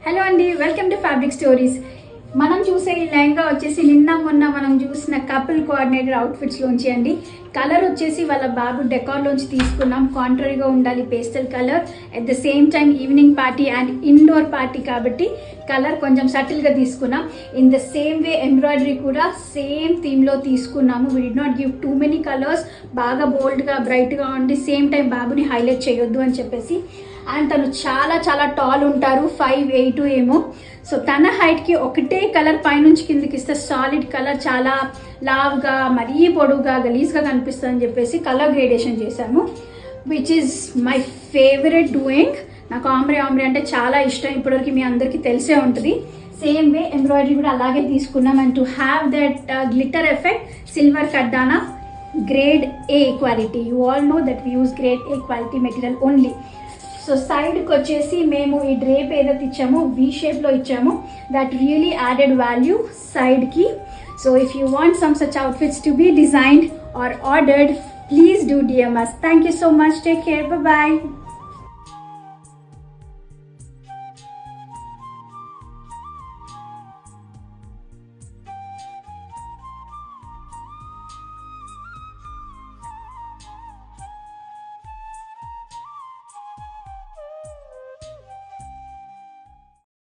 Hello అండి, welcome to fabric stories. మనం చూసే ఈ లెహంగా వచ్చేసి నిన్న మొన్న మనం చూసిన కపుల్ కోఆర్డినేటెడ్ అవుట్ఫిట్స్లోంచి అండి. కలర్ వచ్చేసి వాళ్ళ బాబు డెకార్లోంచి తీసుకున్నాం. కాంట్రరీగా ఉండాలి pastel colour, at the same time evening party and indoor party కాబట్టి కలర్ కొంచెం సటిల్గా తీసుకున్నాం. In the same way embroidery కూడా సేమ్ థీమ్లో తీసుకున్నాము. We did not give too many colours, బాగా బోల్డ్గా బ్రైట్గా ఉండి సేమ్ టైం బాబుని హైలైట్ చేయొద్దు అని చెప్పేసి. అండ్ తను చాలా చాలా టాల్ ఉంటారు, 5'8" ఏమో. సో తన హైట్కి ఒకటే కలర్ పైనుంచి కిందకి ఇస్తే సాలిడ్ కలర్ చాలా లావుగా మరీ పొడువుగా గలీజ్గా కనిపిస్తుంది అని చెప్పేసి కలర్ గ్రేడేషన్ చేశాము, which is my favourite doing. నాకు ఆమ్రే అంటే చాలా ఇష్టం, ఇప్పటివరకు మీ అందరికీ తెలిసే ఉంటుంది. సేమ్ వే ఎంబ్రాయిడరీ కూడా అలాగే తీసుకున్నాం. And to have that glitter effect, silver కడ్డానా, grade A quality. You all know that we use grade A quality material only. So సైడ్కి వచ్చేసి మేము ఈ డ్రేప్ ఏదైతే ఇచ్చామో వీ షేప్లో ఇచ్చాము, దట్ రియలీ యాడెడ్ వాల్యూ సైడ్కి. So if you want some such outfits to be designed or ordered, please do DM us. Thank you so much. Take care. Bye-bye.